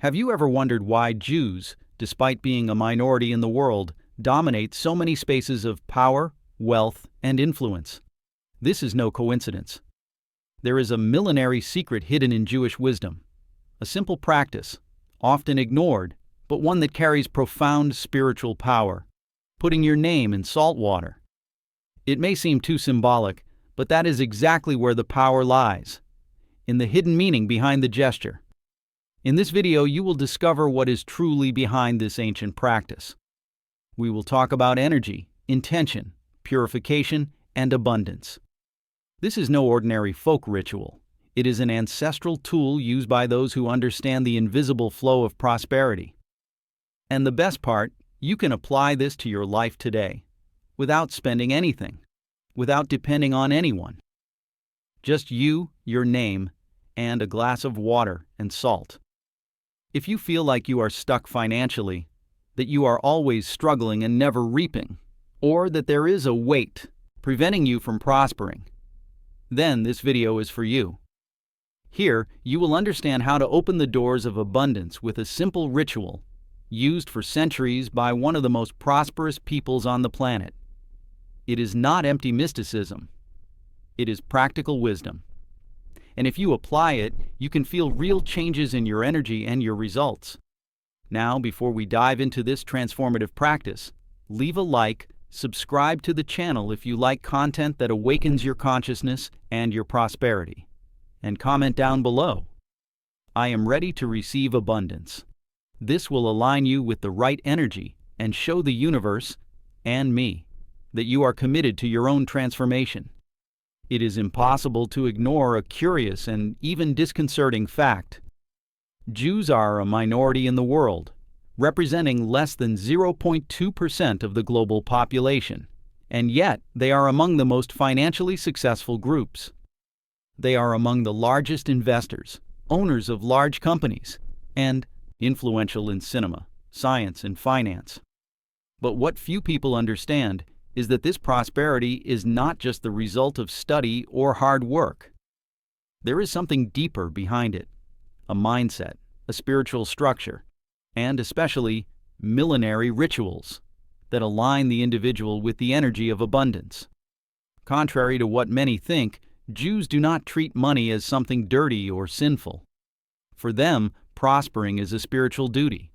Have you ever wondered why Jews, despite being a minority in the world, dominate so many spaces of power, wealth, and influence? This is no coincidence. There is a millenary secret hidden in Jewish wisdom, a simple practice, often ignored, but one that carries profound spiritual power: putting your name in salt water. It may seem too symbolic, but that is exactly where the power lies, in the hidden meaning behind the gesture. In this video, you will discover what is truly behind this ancient practice. We will talk about energy, intention, purification, and abundance. This is no ordinary folk ritual. It is an ancestral tool used by those who understand the invisible flow of prosperity. And the best part, you can apply this to your life today, without spending anything, without depending on anyone. Just you, your name, and a glass of water and salt. If you feel like you are stuck financially, that you are always struggling and never reaping, or that there is a weight preventing you from prospering, then this video is for you. Here, you will understand how to open the doors of abundance with a simple ritual used for centuries by one of the most prosperous peoples on the planet. It is not empty mysticism. It is practical wisdom. And if you apply it, you can feel real changes in your energy and your results. Now, before we dive into this transformative practice, leave a like, subscribe to the channel if you like content that awakens your consciousness and your prosperity, and comment down below. I am ready to receive abundance. This will align you with the right energy and show the universe, and me, that you are committed to your own transformation. It is impossible to ignore a curious and even disconcerting fact. Jews are a minority in the world, representing less than 0.2% of the global population, and yet they are among the most financially successful groups. They are among the largest investors, owners of large companies, and influential in cinema, science, and finance. But what few people understand is that this prosperity is not just the result of study or hard work. There is something deeper behind it: a mindset, a spiritual structure, and especially millenary rituals that align the individual with the energy of abundance. Contrary to what many think, Jews do not treat money as something dirty or sinful. For them, prospering is a spiritual duty.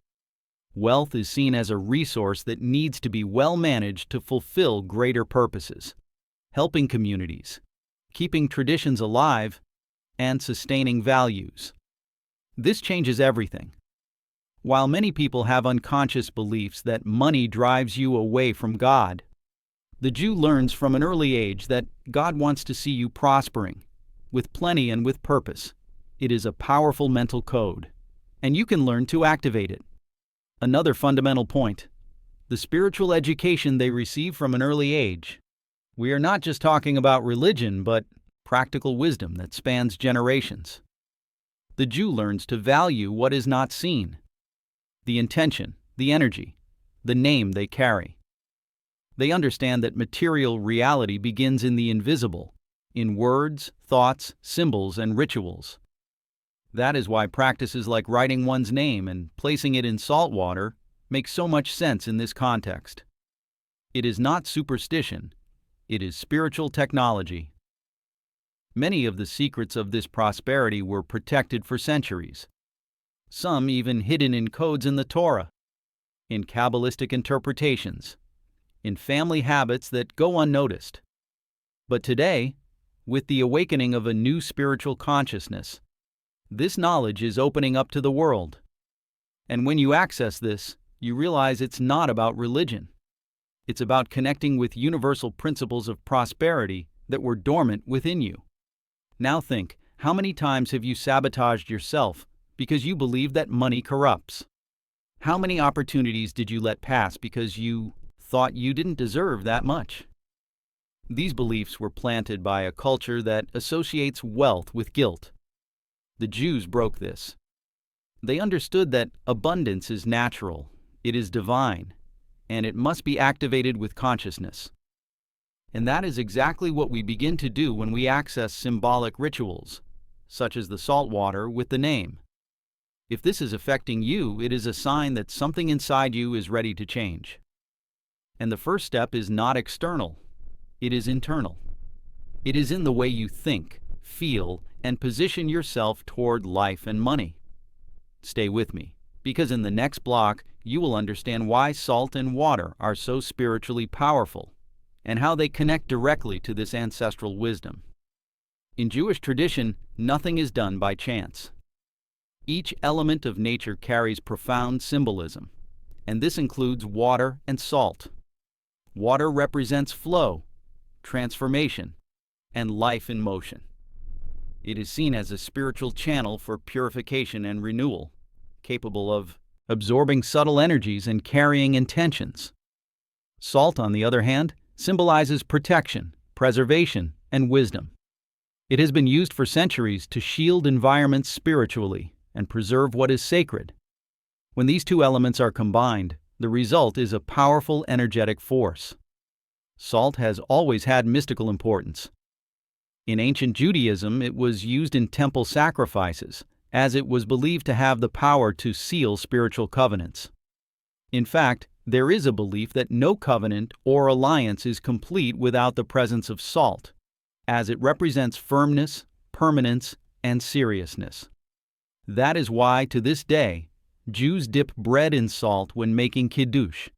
Wealth is seen as a resource that needs to be well managed to fulfill greater purposes, helping communities, keeping traditions alive, and sustaining values. This changes everything. While many people have unconscious beliefs that money drives you away from God, the Jew learns from an early age that God wants to see you prospering, with plenty and with purpose. It is a powerful mental code, and you can learn to activate it. Another fundamental point: the spiritual education they receive from an early age. We are not just talking about religion, but practical wisdom that spans generations. The Jew learns to value what is not seen: the intention, the energy, the name they carry. They understand that material reality begins in the invisible, in words, thoughts, symbols, and rituals. That is why practices like writing one's name and placing it in salt water make so much sense in this context. It is not superstition, it is spiritual technology. Many of the secrets of this prosperity were protected for centuries, some even hidden in codes in the Torah, in Kabbalistic interpretations, in family habits that go unnoticed. But today, with the awakening of a new spiritual consciousness, this knowledge is opening up to the world. And when you access this, you realize it's not about religion. It's about connecting with universal principles of prosperity that were dormant within you. Now think, how many times have you sabotaged yourself because you believe that money corrupts? How many opportunities did you let pass because you thought you didn't deserve that much? These beliefs were planted by a culture that associates wealth with guilt. The Jews broke this. They understood that abundance is natural, it is divine, and it must be activated with consciousness. And that is exactly what we begin to do when we access symbolic rituals, such as the salt water with the name. If this is affecting you, it is a sign that something inside you is ready to change. And the first step is not external, it is internal. It is in the way you think, feel, and position yourself toward life and money. Stay with me, because in the next block, you will understand why salt and water are so spiritually powerful, and how they connect directly to this ancestral wisdom. In Jewish tradition, nothing is done by chance. Each element of nature carries profound symbolism, and this includes water and salt. Water represents flow, transformation, and life in motion. It is seen as a spiritual channel for purification and renewal, capable of absorbing subtle energies and carrying intentions. Salt, on the other hand, symbolizes protection, preservation, and wisdom. It has been used for centuries to shield environments spiritually and preserve what is sacred. When these two elements are combined, the result is a powerful energetic force. Salt has always had mystical importance. In ancient Judaism, it was used in temple sacrifices, as it was believed to have the power to seal spiritual covenants. In fact, there is a belief that no covenant or alliance is complete without the presence of salt, as it represents firmness, permanence, and seriousness. That is why, to this day, Jews dip bread in salt when making kiddush,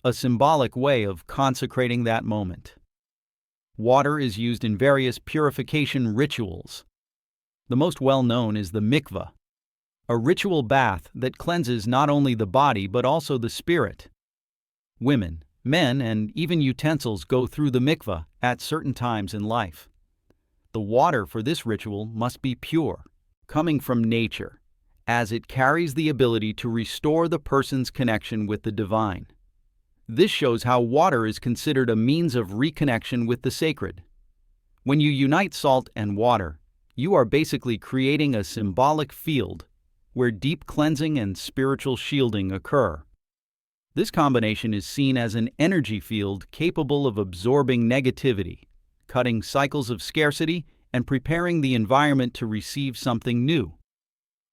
a symbolic way of consecrating that moment. Water is used in various purification rituals. The most well-known is the mikveh, a ritual bath that cleanses not only the body but also the spirit. Women, men, and even utensils go through the mikveh at certain times in life. The water for this ritual must be pure, coming from nature, as it carries the ability to restore the person's connection with the divine. This shows how water is considered a means of reconnection with the sacred. When you unite salt and water, you are basically creating a symbolic field where deep cleansing and spiritual shielding occur. This combination is seen as an energy field capable of absorbing negativity, cutting cycles of scarcity, and preparing the environment to receive something new.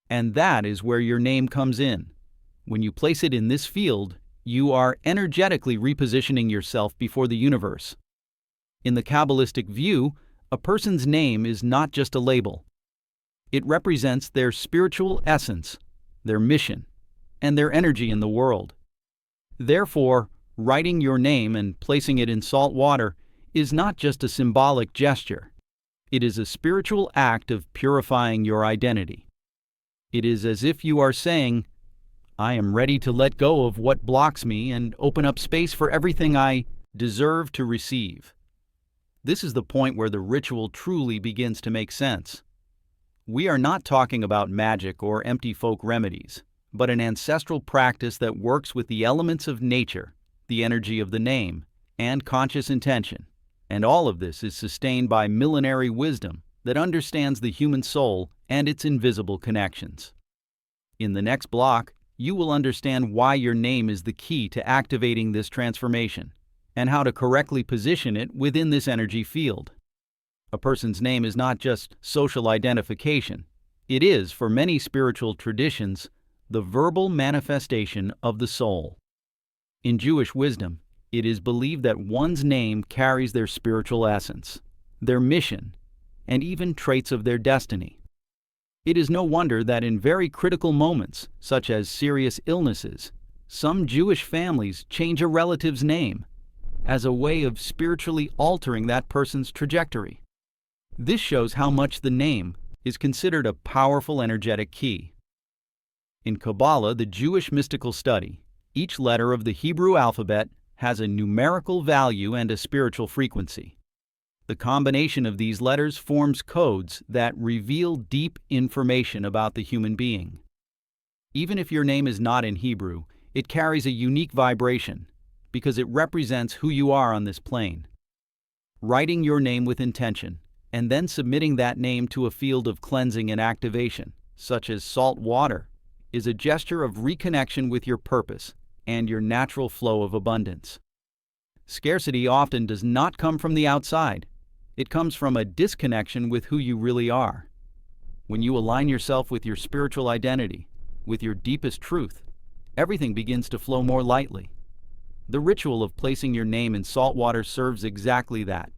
And that is where your name comes in. When you place it in this field, you are energetically repositioning yourself before the universe. In the Kabbalistic view, a person's name is not just a label. It represents their spiritual essence, their mission, and their energy in the world. Therefore, writing your name and placing it in salt water is not just a symbolic gesture. It is a spiritual act of purifying your identity. It is as if you are saying, I am ready to let go of what blocks me and open up space for everything I deserve to receive. This is the point where the ritual truly begins to make sense. We are not talking about magic or empty folk remedies, but an ancestral practice that works with the elements of nature, the energy of the name, and conscious intention. And all of this is sustained by millenary wisdom that understands the human soul and its invisible connections. In the next block, you will understand why your name is the key to activating this transformation, and how to correctly position it within this energy field. A person's name is not just social identification. It is, for many spiritual traditions, the verbal manifestation of the soul. In Jewish wisdom, it is believed that one's name carries their spiritual essence, their mission, and even traits of their destiny. It is no wonder that in very critical moments, such as serious illnesses, some Jewish families change a relative's name as a way of spiritually altering that person's trajectory. This shows how much the name is considered a powerful energetic key. In Kabbalah, the Jewish mystical study, each letter of the Hebrew alphabet has a numerical value and a spiritual frequency. The combination of these letters forms codes that reveal deep information about the human being. Even if your name is not in Hebrew, it carries a unique vibration because it represents who you are on this plane. Writing your name with intention and then submitting that name to a field of cleansing and activation, such as salt water, is a gesture of reconnection with your purpose and your natural flow of abundance. Scarcity often does not come from the outside. It comes from a disconnection with who you really are. When you align yourself with your spiritual identity, with your deepest truth, everything begins to flow more lightly. The ritual of placing your name in salt water serves exactly that,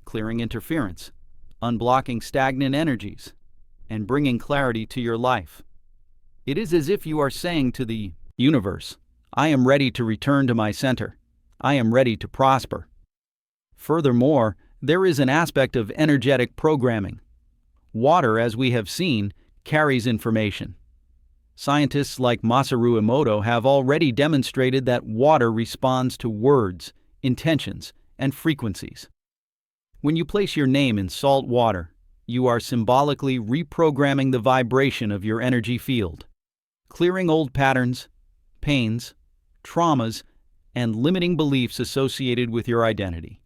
clearing interference, unblocking stagnant energies, and bringing clarity to your life. It is as if you are saying to the universe, I am ready to return to my center. I am ready to prosper. Furthermore, there is an aspect of energetic programming. Water, as we have seen, carries information. Scientists like Masaru Emoto have already demonstrated that water responds to words, intentions, and frequencies. When you place your name in salt water, you are symbolically reprogramming the vibration of your energy field, clearing old patterns, pains, traumas, and limiting beliefs associated with your identity.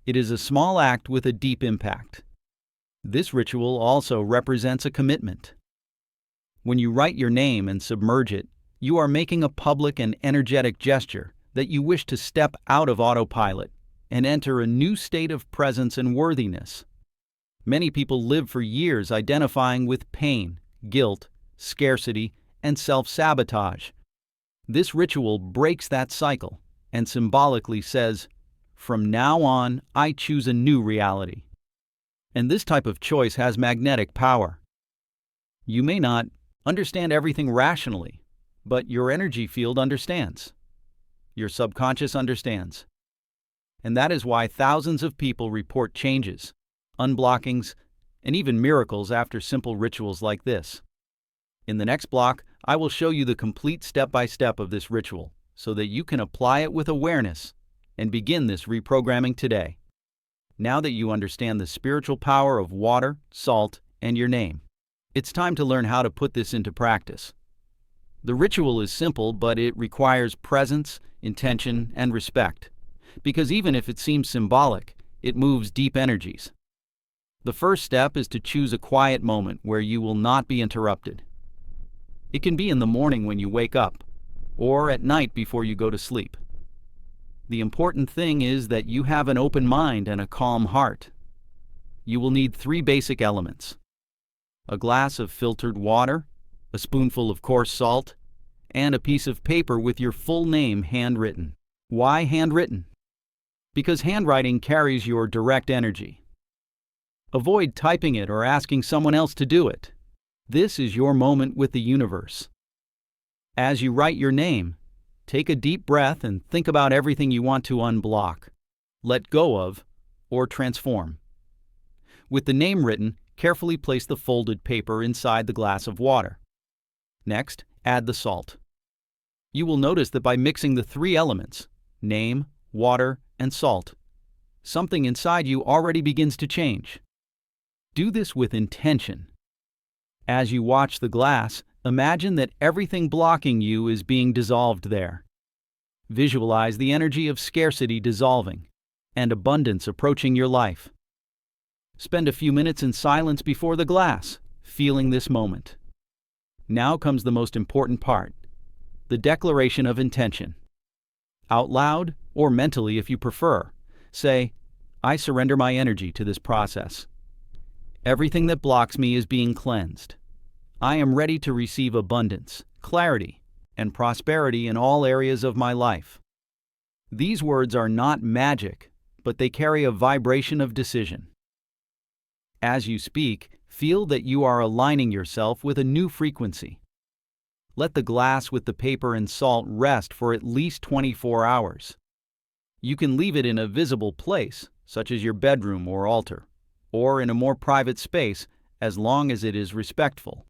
It is a small act with a deep impact. This ritual also represents a commitment. When you write your name and submerge it, you are making a public and energetic gesture that you wish to step out of autopilot and enter a new state of presence and worthiness. Many people live for years identifying with pain, guilt, scarcity, and self-sabotage. This ritual breaks that cycle and symbolically says, from now on, I choose a new reality. And this type of choice has magnetic power. You may not understand everything rationally, but your energy field understands. Your subconscious understands. And that is why thousands of people report changes, unblockings, and even miracles after simple rituals like this. In the next block, I will show you the complete step-by-step of this ritual so that you can apply it with awareness and begin this reprogramming today. Now that you understand the spiritual power of water, salt, and your name, it's time to learn how to put this into practice. The ritual is simple, but it requires presence, intention, and respect, because even if it seems symbolic, it moves deep energies. The first step is to choose a quiet moment where you will not be interrupted. It can be in the morning when you wake up, or at night before you go to sleep. The important thing is that you have an open mind and a calm heart. You will need 3 basic elements: a glass of filtered water, a spoonful of coarse salt, and a piece of paper with your full name handwritten. Why handwritten? Because handwriting carries your direct energy. Avoid typing it or asking someone else to do it. This is your moment with the universe. As you write your name, take a deep breath and think about everything you want to unblock, let go of, or transform. With the name written, carefully place the folded paper inside the glass of water. Next, add the salt. You will notice that by mixing the 3 elements, name, water, and salt, something inside you already begins to change. Do this with intention. As you watch the glass, imagine that everything blocking you is being dissolved there. Visualize the energy of scarcity dissolving and abundance approaching your life. Spend a few minutes in silence before the glass, feeling this moment. Now comes the most important part, the declaration of intention. Out loud, or mentally if you prefer, say, I surrender my energy to this process. Everything that blocks me is being cleansed. I am ready to receive abundance, clarity, and prosperity in all areas of my life. These words are not magic, but they carry a vibration of decision. As you speak, feel that you are aligning yourself with a new frequency. Let the glass with the paper and salt rest for at least 24 hours. You can leave it in a visible place, such as your bedroom or altar, or in a more private space, as long as it is respectful.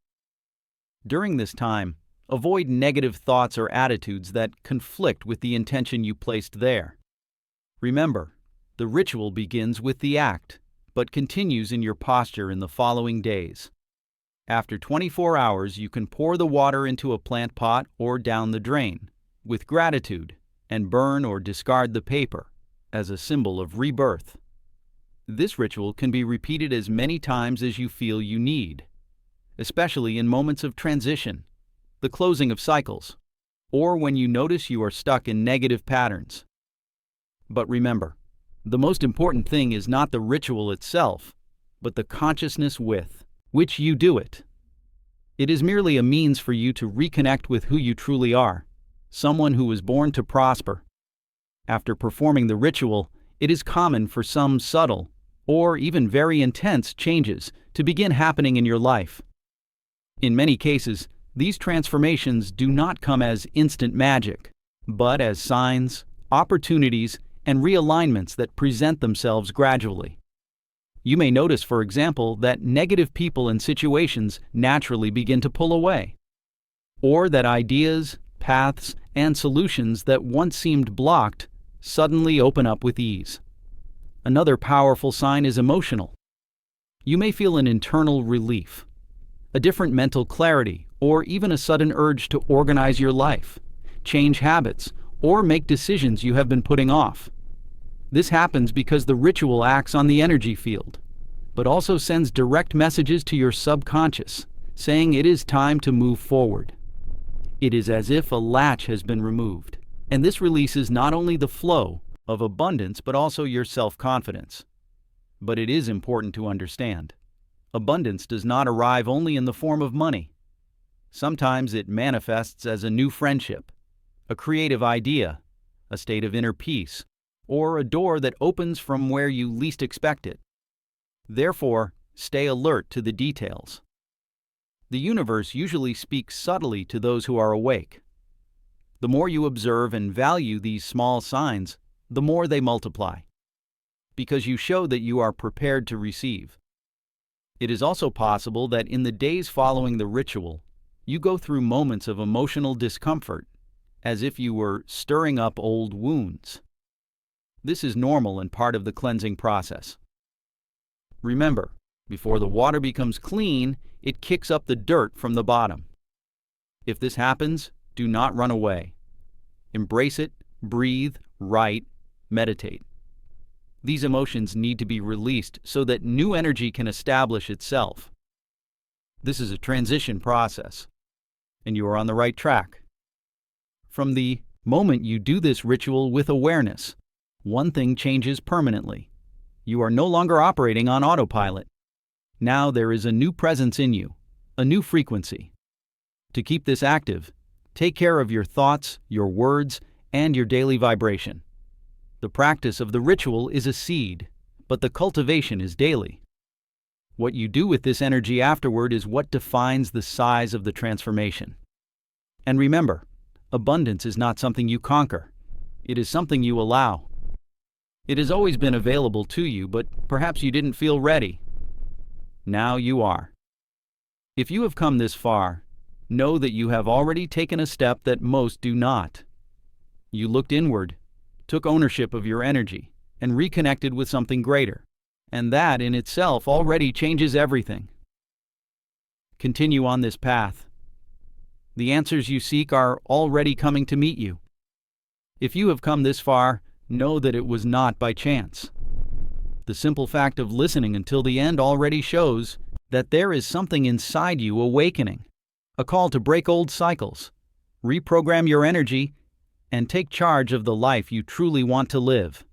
During this time, avoid negative thoughts or attitudes that conflict with the intention you placed there. Remember, the ritual begins with the act, but continues in your posture in the following days. After 24 hours, you can pour the water into a plant pot or down the drain, with gratitude, and burn or discard the paper, as a symbol of rebirth. This ritual can be repeated as many times as you feel you need, especially in moments of transition, the closing of cycles, or when you notice you are stuck in negative patterns. But remember, the most important thing is not the ritual itself, but the consciousness with which you do it. It is merely a means for you to reconnect with who you truly are, someone who was born to prosper. After performing the ritual, it is common for some subtle, or even very intense changes to begin happening in your life. In many cases, these transformations do not come as instant magic, but as signs, opportunities, and realignments that present themselves gradually. You may notice, for example, that negative people and situations naturally begin to pull away, or that ideas, paths, and solutions that once seemed blocked suddenly open up with ease. Another powerful sign is emotional. You may feel an internal relief, a different mental clarity, or even a sudden urge to organize your life, change habits, or make decisions you have been putting off. This happens because the ritual acts on the energy field, but also sends direct messages to your subconscious, saying it is time to move forward. It is as if a latch has been removed, and this releases not only the flow of abundance but also your self-confidence. But it is important to understand, abundance does not arrive only in the form of money. Sometimes it manifests as a new friendship, a creative idea, a state of inner peace, or a door that opens from where you least expect it. Therefore, stay alert to the details. The universe usually speaks subtly to those who are awake. The more you observe and value these small signs, the more they multiply, because you show that you are prepared to receive. It is also possible that in the days following the ritual, you go through moments of emotional discomfort, as if you were stirring up old wounds. This is normal and part of the cleansing process. Remember, before the water becomes clean, it kicks up the dirt from the bottom. If this happens, do not run away. Embrace it, breathe, write, meditate. These emotions need to be released so that new energy can establish itself. This is a transition process, and you are on the right track. From the moment you do this ritual with awareness, one thing changes permanently. You are no longer operating on autopilot. Now there is a new presence in you, a new frequency. To keep this active, take care of your thoughts, your words, and your daily vibration. The practice of the ritual is a seed, but the cultivation is daily. What you do with this energy afterward is what defines the size of the transformation. And remember, abundance is not something you conquer. It is something you allow. It has always been available to you, but perhaps you didn't feel ready. Now you are. If you have come this far, know that you have already taken a step that most do not. You looked inward, took ownership of your energy, and reconnected with something greater. And that in itself already changes everything. Continue on this path. The answers you seek are already coming to meet you. If you have come this far, know that it was not by chance. The simple fact of listening until the end already shows that there is something inside you awakening, a call to break old cycles, reprogram your energy, and take charge of the life you truly want to live.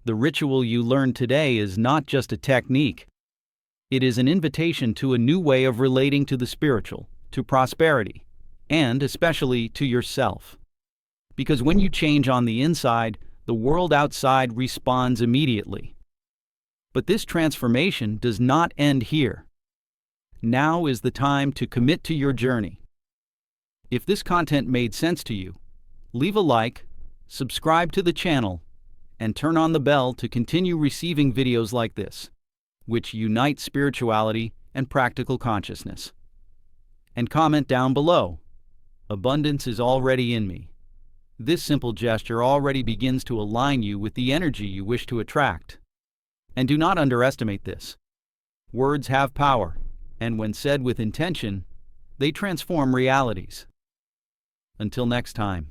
The ritual you learned today is not just a technique. It is an invitation to a new way of relating to the spiritual, to prosperity, and especially to yourself. Because when you change on the inside, the world outside responds immediately. But this transformation does not end here. Now is the time to commit to your journey. If this content made sense to you, leave a like, subscribe to the channel, and turn on the bell to continue receiving videos like this, which unite spirituality and practical consciousness. And comment down below, "Abundance is already in me." This simple gesture already begins to align you with the energy you wish to attract. And do not underestimate this. Words have power, and when said with intention, they transform realities. Until next time.